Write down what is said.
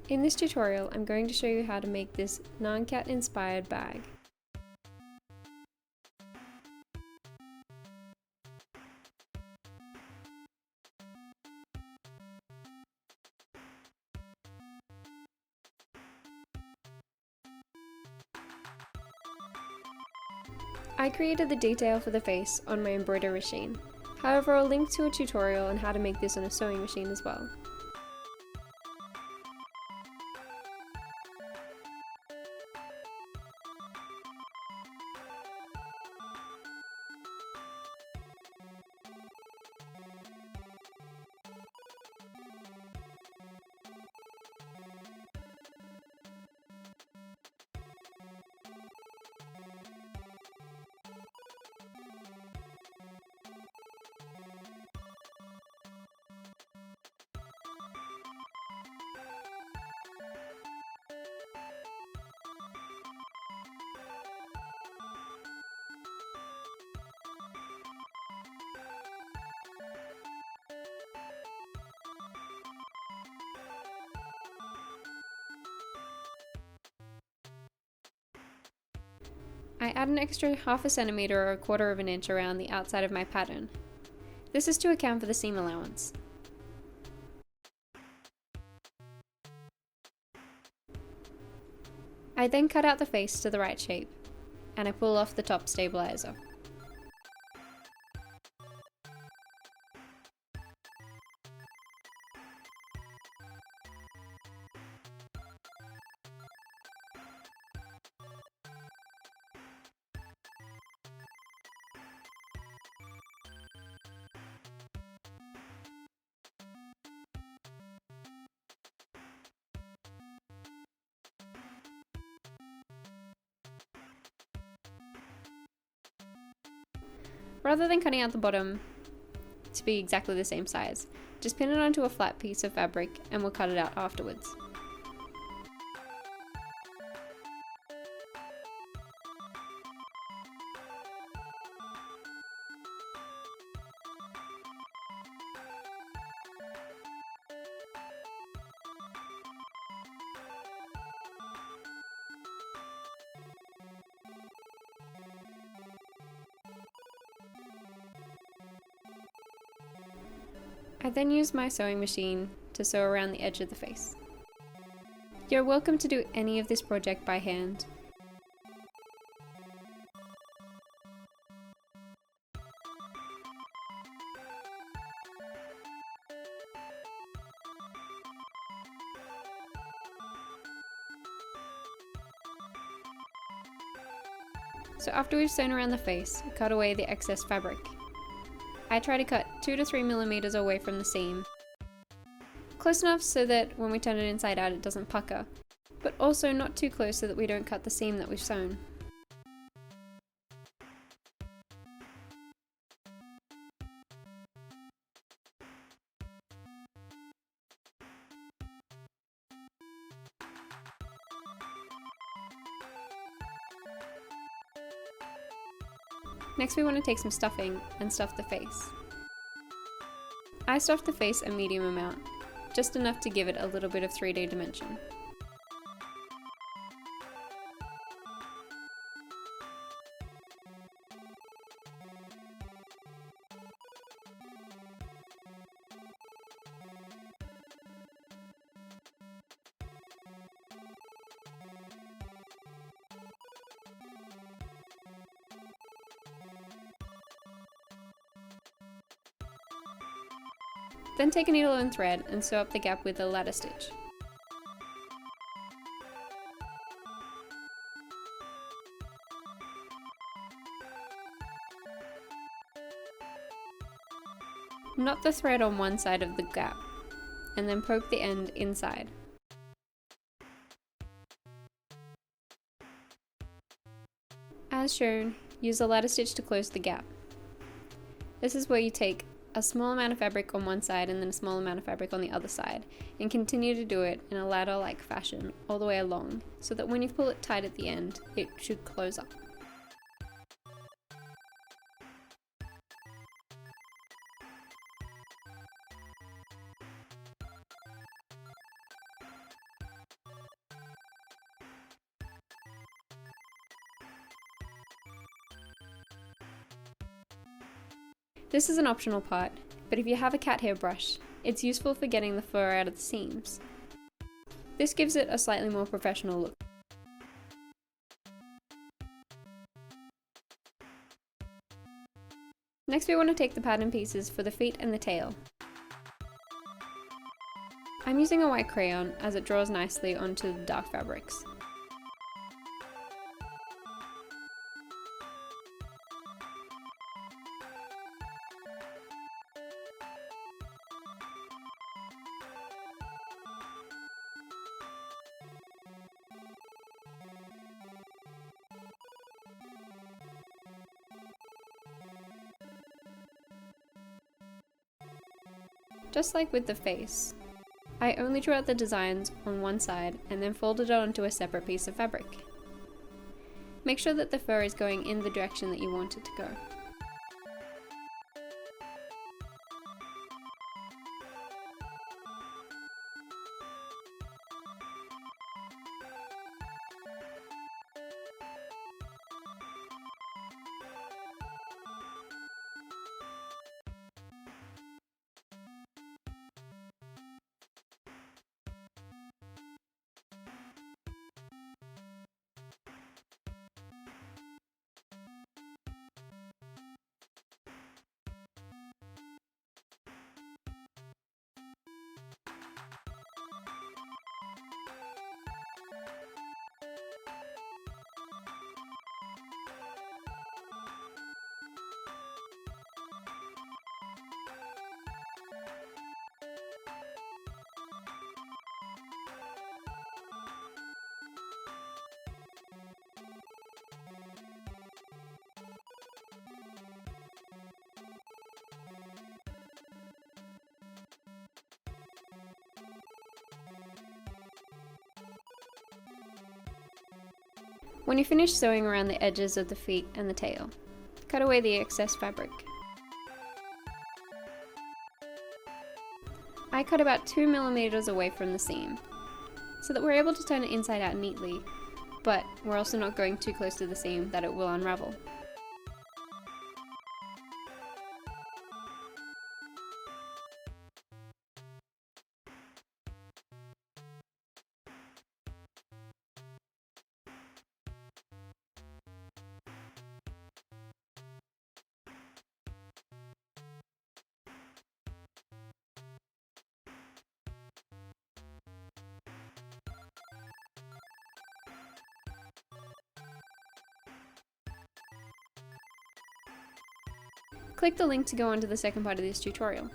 In this tutorial, I'm going to show you how to make this Nyan cat inspired bag. I created the detail for the face on my embroidery machine. However, I'll link to a tutorial on how to make this on a sewing machine as well. I add an extra half a centimeter or a quarter of an inch around the outside of my pattern. This is to account for the seam allowance. I then cut out the face to the right shape, and I pull off the top stabilizer. Rather than cutting out the bottom to be exactly the same size, just pin it onto a flat piece of fabric and we'll cut it out afterwards. I then use my sewing machine to sew around the edge of the face. You're welcome to do any of this project by hand. So after we've sewn around the face, cut away the excess fabric. I try to cut 2 to 3 millimeters away from the seam, close enough so that when we turn it inside out it doesn't pucker, but also not too close so that we don't cut the seam that we've sewn. Next we want to take some stuffing and stuff the face. I stuffed the face a medium amount, just enough to give it a little bit of 3D dimension. Then take a needle and thread and sew up the gap with a ladder stitch. Knot the thread on one side of the gap, and then poke the end inside. As shown, use a ladder stitch to close the gap. This is where you take a small amount of fabric on one side and then a small amount of fabric on the other side, and continue to do it in a ladder-like fashion all the way along, so that when you pull it tight at the end, it should close up. This is an optional part, but if you have a cat hair brush, it's useful for getting the fur out of the seams. This gives it a slightly more professional look. Next we want to take the pattern pieces for the feet and the tail. I'm using a white crayon as it draws nicely onto the dark fabrics. Just like with the face, I only drew out the designs on one side and then folded it onto a separate piece of fabric. Make sure that the fur is going in the direction that you want it to go. When you finish sewing around the edges of the feet and the tail, cut away the excess fabric. I cut about 2 millimeters away from the seam, so that we're able to turn it inside out neatly, but we're also not going too close to the seam that it will unravel. Click the link to go on to the second part of this tutorial.